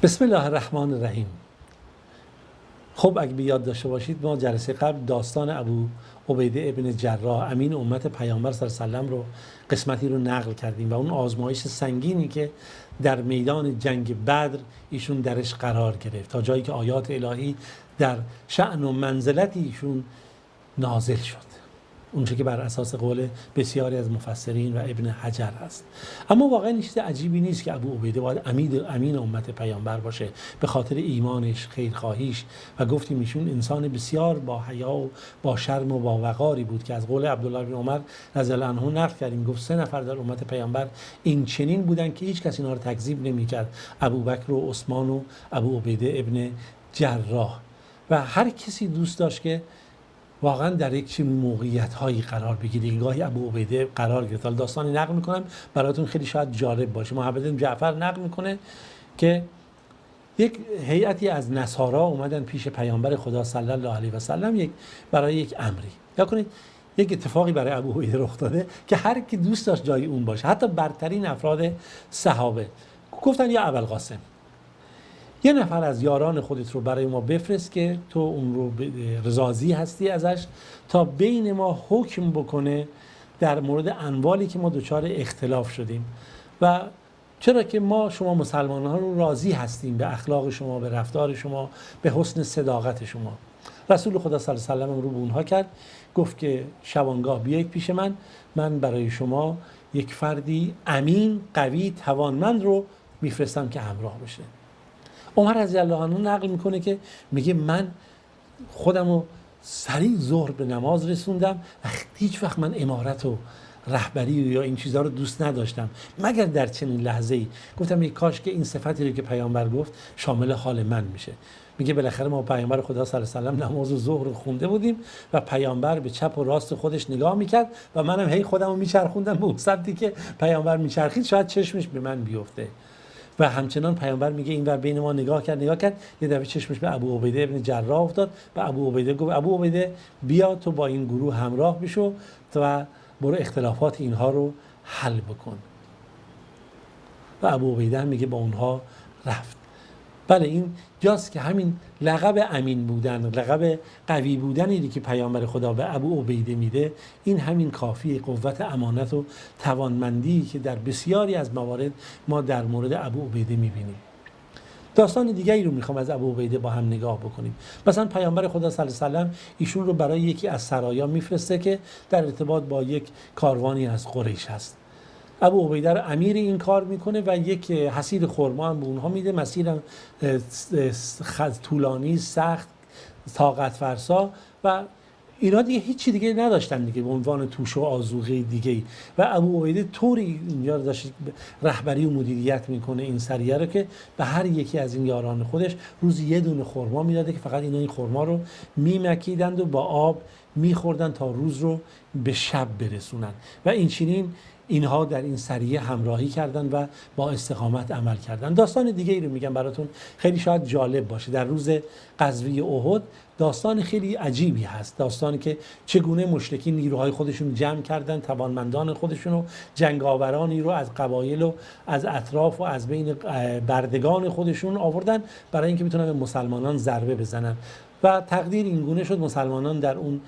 بسم الله الرحمن الرحیم. خب اگه بیاد داشته باشید ما جلسه قبل داستان ابو عبیده ابن جراح امین امت پیامبر صلی الله علیه و سلم رو قسمتی رو نقل کردیم و اون آزمایش سنگینی که در میدان جنگ بدر ایشون درش قرار گرفت تا جایی که آیات الهی در شأن و منزلت ایشون نازل شد، اونچه که بر اساس قول بسیاری از مفسرین و ابن حجر هست. اما واقعا این چیز عجیبی نیست که ابو عبیده باید امین امت پیامبر باشه به خاطر ایمانش، خیرخواهیش، و گفتیم ایشون انسان بسیار با حیا و با شرم و با وقاری بود که از قول عبدالله بن عمر رضی الله عنه نقل کردیم، گفت 3 نفر در امت پیامبر این چنین بودن که هیچ کس اینا رو تکذیب نمی‌کرد: ابوبکر و عثمان و ابو عبیده ابن جراح. و هر کسی دوست داشت که واقعا در یک چه موقعیت هایی قرار بگیره. گاهی ابو عبیده قرار گرفت. داستانی نقل میکنم براتون خیلی شاید جالب باشه. محمد بن جعفر نقل میکنه که یک هیئتی از نصارا اومدن پیش پیامبر خدا صلی الله علیه و سلم برای یک امری. یا کنید یک اتفاقی برای ابو عبیده رخ داده که هر کی دوست داشت جای اون باشه، حتی برترین افراد صحابه. گفتن یا ابوالقاسم، یه نفر از یاران خودت رو برای ما بفرست که تو اون رو راضی هستی ازش تا بین ما حکم بکنه در مورد اموالی که ما دچار اختلاف شدیم، و چرا که ما شما مسلمانان رو راضی هستیم به اخلاق شما، به رفتار شما، به حسن صداقت شما. رسول خدا صلی الله علیه و سلم رو به اونها کرد، گفت که شبانگاه بیایید پیش من برای شما یک فردی امین، قوی، توانمند رو میفرستم که همراه بشه. عمر رضی الله عنه نقل میکنه که میگه من خودم رو سریع ظهر به نماز رسوندم و هیچ وقت من امارت و رهبری یا این چیزها رو دوست نداشتم مگر در چنین لحظه‌ای. گفتم یک کاش که این صفتی رو که پیامبر گفت شامل حال من میشه. میگه بالاخره ما پیامبر خدا صلی الله علیه و سلم نماز ظهر رو خونده بودیم و پیامبر به چپ و راست خودش نگاه میکرد و منم هی خودم رو میچرخوندم به اون سمتی که پیامبر میچرخید شاید چشمش به من بیفته. و همچنان پیامبر میگه اینور بین ما نگاه کرد یه دفعه چشمش به ابو عبیده ابن جراح افتاد و ابو عبیده گفت ابو عبیده بیا تو با این گروه همراه بشو و برو اختلافات اینها رو حل بکن. و ابو عبیده هم میگه با اونها رفت. بله، این جاست که همین لقب امین بودن، لقب قوی بودنی که پیامبر خدا به ابو عبیده میده، این همین کافی قوت امانت و توانمندی که در بسیاری از موارد ما در مورد ابو عبیده میبینیم. داستان دیگری رو میخوام از ابو عبیده با هم نگاه بکنیم. مثلا پیامبر خدا صلی الله علیه و سلم ایشون رو برای یکی از سرایا میفرسته که در ارتباط با یک کاروانی از قریش هست. ابو عبیده رو امیر این کار میکنه و یک حصیر خرما هم به اونها میده. مسیرم طولانی، سخت، طاقت فرسا و اینا دیگه هیچی دیگه نداشتن دیگه به عنوان توشه و آذوقه دیگه. و ابو عبیده طوری اینجا داشت رهبری و مدیریت میکنه این سریه رو که به هر یکی از این یاران خودش روزی یه دونه خرما میداده که فقط اینا این خرما رو میمکیدند و با آب میخوردن تا روز رو به شب برسونن. و این چنین اینها در این سریه همراهی کردن و با استقامت عمل کردن. داستان دیگه ای رو میگم براتون، خیلی شاید جالب باشه. در روز غزوه احد داستان خیلی عجیبی هست. داستانی که چگونه مشرکین نیروهای خودشون جمع کردن، توانمندان خودشون و جنگاورانی رو از قبایل و از اطراف و از بین بردگان خودشون آوردن برای اینکه بتونن به مسلمانان ضربه بزنن. و تقدیر این گونه شد مسلمانان در اون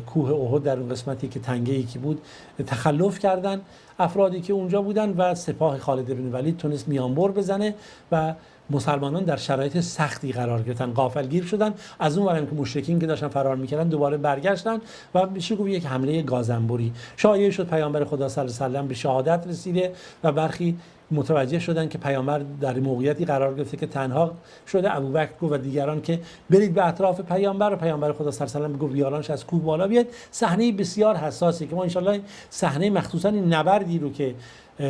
کوه احد، در اون قسمتی که تنگه‌ای که بود، تخلف کردن. افرادی که اونجا بودن و سپاه خالد بن ولید تونست میانبر بزنه و مسلمانان در شرایط سختی قرار گرفتن، غافلگیر شدن. از اون ورم که مشرکین که داشتن فرار میکردن دوباره برگشتن و میشه گفت یک حمله گازنبوری شایع شد. پیامبر خدا صلی الله علیه و سلم به شهادت رسیده و برخی متوجه شدن که پیامبر در موقعیتی قرار گرفته که تنها شده. ابوبکر گفت و دیگران که برید به اطراف پیامبر، و پیامبر خدا صلی الله علیه و سلم گفت یارانش از کوه بالا بیاد. صحنه بسیار حساسی که ما ان شاء الله صحنه مخصوصا این نبردی رو که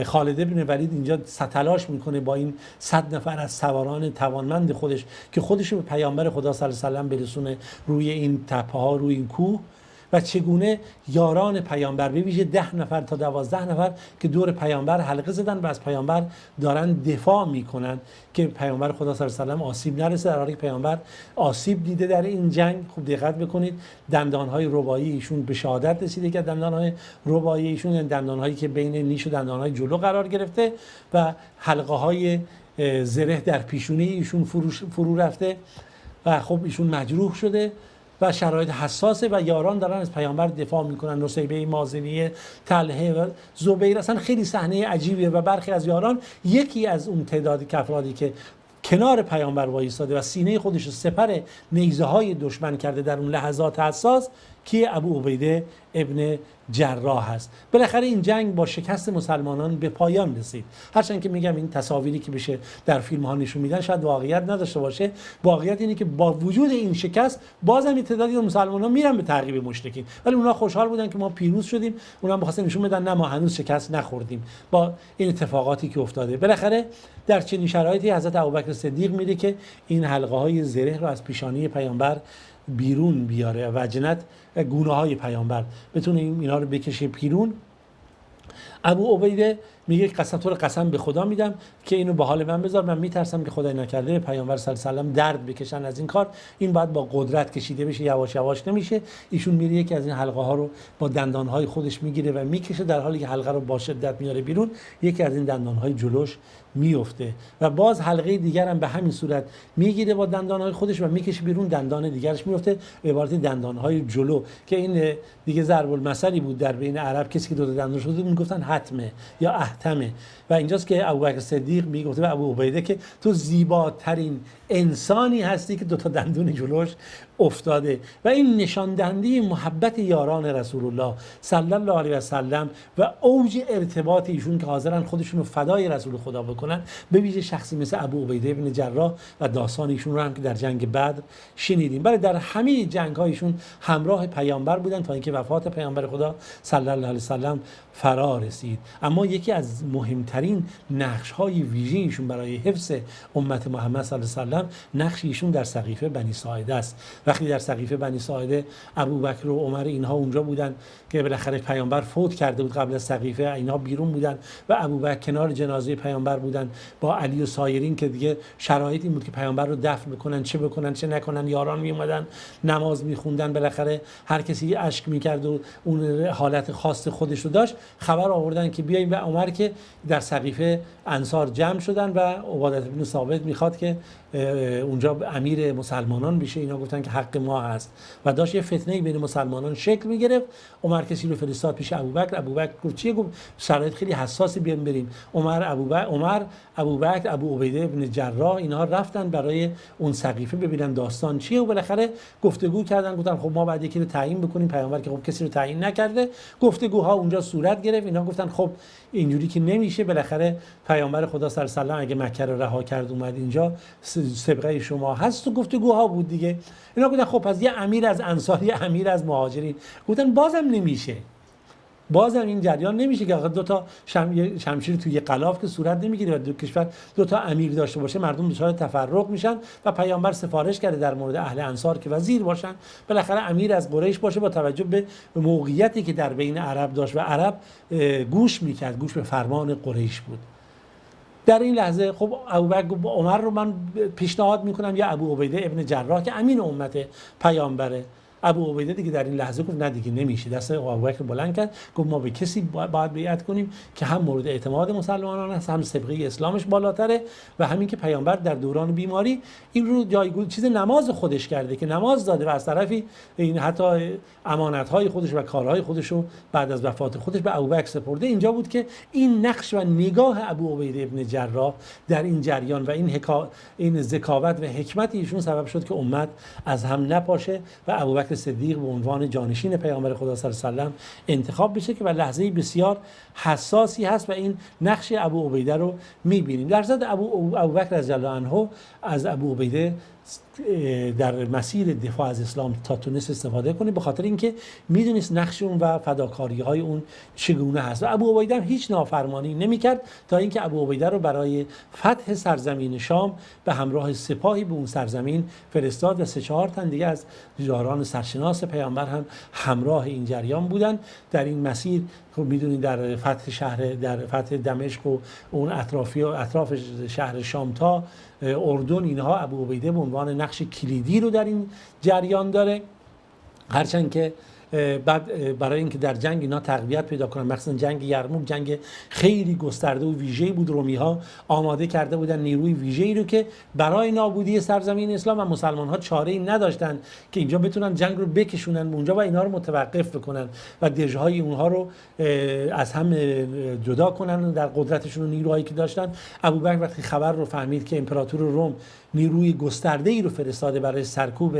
خالد بن ولید اینجا تلاش میکنه با این 100 نفر از سواران توانمند خودش که خودش رو به پیامبر خدا صلی الله علیه و سلم برسونه روی این تپه ها، روی این کوه، و چگونه یاران پیامبر به ویژه 10 نفر تا 12 نفر که دور پیامبر حلقه زدن و از پیامبر دارن دفاع میکنن که پیامبر خدا صلی الله علیه و سلم آسیب نرسه، در حالی که پیامبر آسیب دیده در این جنگ. خوب دقت بکنید، دندانهای رباعی ایشون به شهادت رسیده که دندانهای رباعی ایشون یعنی دندانهایی که بین نیش و دندانهای جلو قرار گرفته و حلقه های زره در پیشونی ایشون فرو رفته و خب ایشون مجروح شده و شرایط حساسه و یاران دارن از پیامبر دفاع میکنن. نصیبه مازنیه، طلحه و زبیر، اصلا خیلی صحنه عجیبیه و برخی از یاران، یکی از اون تعدادی که افرادی که کنار پیامبر وایساده و سینه خودش رو سپر نیزه های دشمن کرده در اون لحظات حساس، که ابو عبیده ابن جراح هست. بالاخره این جنگ با شکست مسلمانان به پایان رسید. هرچند که میگم این تصاویری که بشه در فیلم ها نشون میدن شاید واقعیت نداشته باشه. واقعیت اینه که با وجود این شکست بازم تعدادی از مسلمانان میرن به تعقیب مشرکین، ولی اونا خوشحال بودن که ما پیروز شدیم. اونا می‌خواستن نشون بدن نه، ما هنوز شکست نخوردیم با این اتفاقاتی که افتاده. بالاخره در چنین شرایطی حضرت ابوبکر صدیق میره که این حلقه های زره رو از پیشانی پیامبر بیرون بیاره و جنت گونه های پیامبر بتونه اینا رو بکشه بیرون. ابو عبیده میگه تو رو قسم به خدا میدم که اینو به حال من بذار، من میترسم که خدای نکرده پیامبر صلی الله علیه و آله درد بکشن از این کار، این باید با قدرت کشیده بشه، یواش یواش نمیشه. ایشون میره یکی از این حلقه ها رو با دندان های خودش میگیره و میکشه، در حالی که حلقه رو با شدت میاره بیرون، یکی از این دندان های جلوش میفته و باز حلقه دیگر هم به همین صورت میگیره با دندان های خودش و میکشه بیرون، دندان دیگرش میفته، به عبارت دندان های جلو، که این دیگه ضرب المثلی بود در بین عرب، کسی که دو تا دندون شده میگفتن حتمه یا احتمه. و اینجاست که ابوبکر صدیق میگفته به ابو عبیده که تو زیباترین انسانی هستی که دو تا دندون جلوش افتاده. و این نشان دهنده محبت یاران رسول الله صلی الله علیه و سلم و اوج ارتباط ایشون که حاضرن خودشون رو فدای رسول خدا بکنن، به ویژه شخصی مثل ابو عبیده ابن جراح و داستان ایشون رو هم که در جنگ بدر شنیدیم. برای در همه جنگ هایشون همراه پیامبر بودن تا اینکه وفات پیامبر خدا صلی الله علیه و سلم فرا رسید. اما یکی از مهمترین نقش های ویژه ایشون برای حفظ امت محمد صلی الله علیه و سلم نقش ایشون در سقیفه بنی ساعده است. وقتی در سقیفه بنی ساعده ابوبکر و عمر اینها اونجا بودن که بالاخره پیامبر فوت کرده بود قبل از سقیفه، اینها بیرون بودن و ابوبکر کنار جنازه پیامبر بودن با علی و سایرین، که دیگه شرایط این بود که پیامبر رو دفن بکنن، چه بکنن چه نکنن. یاران می اومدن نماز میخوندن، بالاخره هر کسی اشک میکرد و اون حالت خاص خودش رو داشت. خبر آوردن که بیایم، و عمر که در سقیفه انصار جمع شدن و عبادت بن ثابت میخواد که اونجا امیر مسلمانان بشه، اینا گفتن که حق ما هست و داشت یه فتنه بین مسلمانان شکل میگرفت. عمر کسی رو فرستاد پیش ابوبکر. ابوبکر گفت چیه؟ گفت شرایط خیلی حساسی، بیام بریم. ابوبکر ابو عبیده ابن جراح اینها رفتن برای اون سقیفه ببینن داستان چیه و بالاخره گفتگو کردن. گفتن خب ما بعد یکی رو تعیین بکنیم. پیامبر که خب کسی رو تعیین نکرده. گفتگوها اونجا صورت گرفت. اینا گفتن خب اینجوری که نمیشه، بالاخره پیامبر خدا صلی الله علیه و آله اگه مکه رو رها کرد اومد اینجا، سبقه شما هست و گفتگوها بود دیگه. اینا گفتن خب پس یه امیر از انصار، یه امیر از مهاجرین. گفتن بازم نمیشه، بازم این جریان نمیشه که دو تا شمشیر توی غلاف که صورت نمیگیره و دو کشور دو تا امیر داشته باشه، مردم دچار تفرق میشن و پیامبر سفارش کرده در مورد اهل انصار که وزیر باشن، بالاخره امیر از قریش باشه با توجه به موقعیتی که در بین عرب داشت و عرب گوش میکرد، گوش به فرمان قریش بود. در این لحظه خب ابوبکر عمر رو من پیشنهاد میکنم یا ابو عبیده ابن جراح که امین امت پیامبره. ابو عبیده دیگه در این لحظه گفت نه دیگه نمیشه، دست ابوبکر بلند کرد گفت ما به کسی باید بیعت کنیم که هم مورد اعتماد مسلمانان است، هم سابقه اسلامش بالاتره و همین که پیامبر در دوران بیماری این رو جایگزین چیز نماز خودش کرده که نماز داده و از طرفی این حتی امانت‌های خودش و کارهای خودش رو بعد از وفات خودش به ابوبکر سپرده. اینجا بود که این نقش و نگاه ابو عبیده ابن جراح در این جریان و این ذکاوت و حکمت ایشون سبب شد که امت از هم نپاشه و ابوبکر صدیق به عنوان جانشین پیامبر خدا صلی الله علیه و سلم انتخاب بشه که و لحظه بسیار حساسی هست و این نقش ابو عبیده رو می‌بینیم. در ضمن ابوبکر رضی الله عنه از ابو عبیده در مسیر دفاع از اسلام تا تونست استفاده کنه، به خاطر اینکه میدونست نقش اون و فداکاری های اون چگونه هست و ابو عبیده هیچ نافرمانی نمیکرد تا اینکه ابو عبیده رو برای فتح سرزمین شام به همراه سپاهی به اون سرزمین فرستاد و 3-4 تن دیگه از یاران سرشناس پیامبر هم همراه این جریان بودن. در این مسیر خب میدونید در فتح شهر، در فتح دمشق و اون اطراف شهر شام تا اردن، اینها ابو عبیده به عنوان نقش کلیدی رو در این جریان داره. هرچند که بعد برای اینکه در جنگ اینا تقویت پیدا کنن، مثلا جنگ یرموک جنگ خیلی گسترده و ویژه‌ای بود، رومی ها آماده کرده بودن نیروی ویژه‌ای رو که برای نابودی سرزمین اسلام، و مسلمان ها چاره‌ای نداشتن که اینجا بتونن جنگ رو بکشونن اونجا و اینا رو متوقف بکنن و دژهای اونها رو از هم جدا کنن در قدرتشون و نیروهایی که داشتن. ابوبکر وقتی خبر رو فهمید که امپراتور روم نیروی گسترده‌ای رو فرستاده برای سرکوب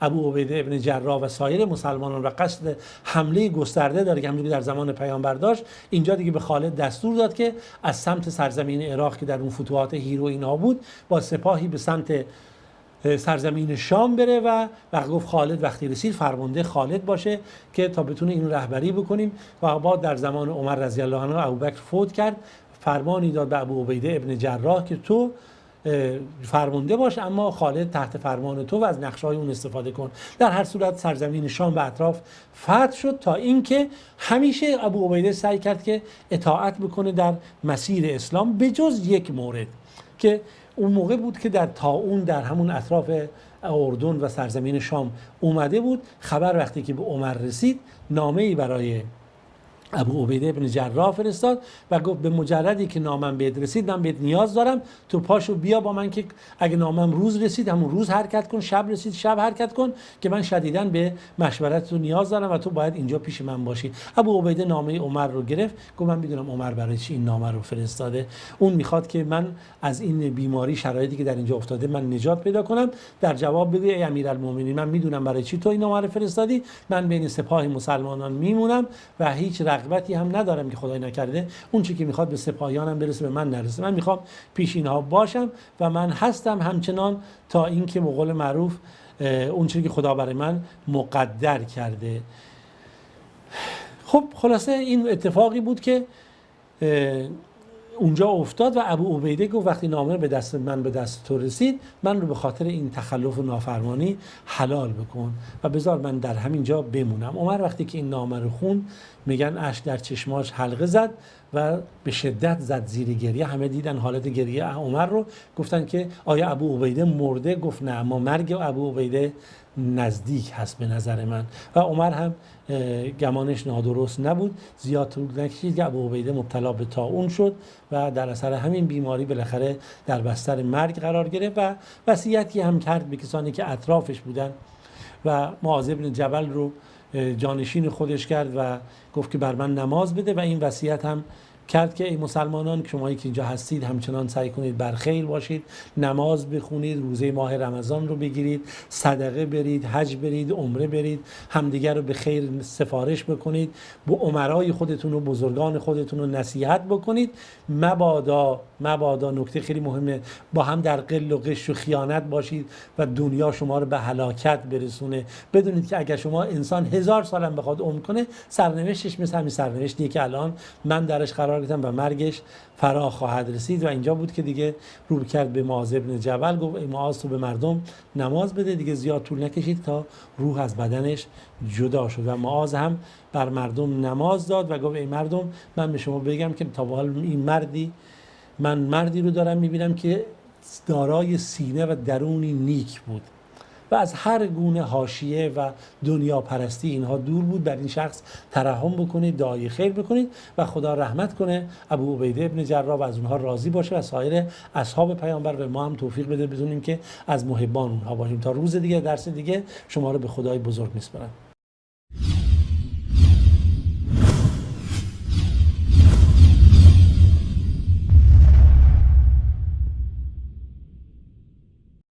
ابو عبیده ابن جراح و سایر مسلمانان و قصد حمله گسترده داره که همونجوری در زمان پیامبر داشت، اینجا دیگه به خالد دستور داد که از سمت سرزمین عراق که در اون فتوحات هیرو اینا بود با سپاهی به سمت سرزمین شام بره و گفت خالد وقتی رسید فرمانده خالد باشه که تا بتونه این رهبری بکنیم. و بعد در زمان عمر رضی الله عنه ابوبکر فوت کرد، فرمانی داد به ابو عبیده ابن جراح که تو فرمانده باش، اما خالد تحت فرمان تو و از نقشه‌های اون استفاده کن. در هر صورت سرزمین شام و اطراف فتح شد تا اینکه همیشه ابو عبیده سعی کرد که اطاعت بکنه در مسیر اسلام، به جز یک مورد که اون موقع بود که در طاعون در همون اطراف اردن و سرزمین شام اومده بود. خبر وقتی که به عمر رسید، نامه‌ای برای ابو عبیده ابن جراح فرستاد و گفت به مجردی که نامم بهت رسید من بهت نیاز دارم، تو پاشو بیا با من که اگه نامم روز رسید همون روز حرکت کن، شب رسید شب حرکت کن که من شدیداً به مشورت تو نیاز دارم و تو باید اینجا پیش من باشی. ابو عبیده نامه عمر رو گرفت، گفت من میدونم عمر برای چی این نامه رو فرستاده، اون میخواد که من از این بیماری شرایطی که در اینجا افتاده من نجات پیدا کنم. در جواب بگو ای امیرالمومنین من میدونم برای چی تو این نامه رو فرستادی، من بین سپاه مسلمانان میمونم و هیچ رغبتی هم ندارم که خدای نکرده اون چیزی که میخواد به سپاهیانم برسه به من نرسه. من میخوام پیش اینها باشم و من هستم همچنان تا اینکه به قول معروف اون چیزی که خدا برای من مقدر کرده. خب خلاصه این اتفاقی بود که اونجا افتاد و ابو عبیده گفت وقتی نامه به دست تو رسید، من رو به خاطر این تخلف و نافرمانی حلال بکن و بذار من در همین جا بمونم. عمر وقتی که این نامه رو خوند، میگن اشک در چشماش حلقه زد و به شدت زد زیر گریه. همه دیدن حالت گریه عمر رو، گفتن که آیا ابو عبیده مرده؟ گفت نه، اما مرگ ابو عبیده نزدیک هست به نظر من. و عمر هم گمانش نادرست نبود، زیاد طول نکشید که ابو عبیده مبتلا به طاعون شد و در اثر همین بیماری بالاخره در بستر مرگ قرار گرفت و وصیتی هم کرد به کسانی که اطرافش بودن و معاذ بن جبل رو جانشین خودش کرد و گفت که بر من نماز بده و این وصیت هم کرد که ای مسلمانان شمایی که اینجا هستید همچنان سعی کنید بر خیر باشید، نماز بخونید، روزه ماه رمضان رو بگیرید، صدقه برید، حج برید، عمره برید، همدیگر رو به خیر سفارش بکنید، به امرای خودتون و بزرگان خودتون رو نصیحت بکنید. مبادا نکته خیلی مهمه، با هم در قل و غش و خیانت باشید و دنیا شما رو به هلاکت برسونه. بدونید که اگر شما انسان 1000 سال هم بخواد عمر کنه، سرنوشتش مثل همین سرنوشتیه که الان من درش قرار گرفتم و مرگش فرا خواهد رسید. و اینجا بود که دیگه رو کرد به معاذ بن جبل، گفت ای معاذ تو به مردم نماز بده. دیگه زیاد طول نکشید تا روح از بدنش جدا شد و معاذ هم بر مردم نماز داد و گفت ای مردم من به شما بگم که تا به حال من مردی رو دارم میبینم که دارای سینه و درونی نیک بود و از هر گونه حاشیه و دنیا پرستی اینها دور بود. بر این شخص ترحم بکنید، دعای خیر بکنید و خدا رحمت کنه ابو عبیده ابن جراح و از اونها راضی باشه و سایر اصحاب پیامبر و ما هم توفیق بده بدونیم که از محبان اونها باشیم. تا روز دیگه درس دیگه شما رو به خدای بزرگ میسپارم.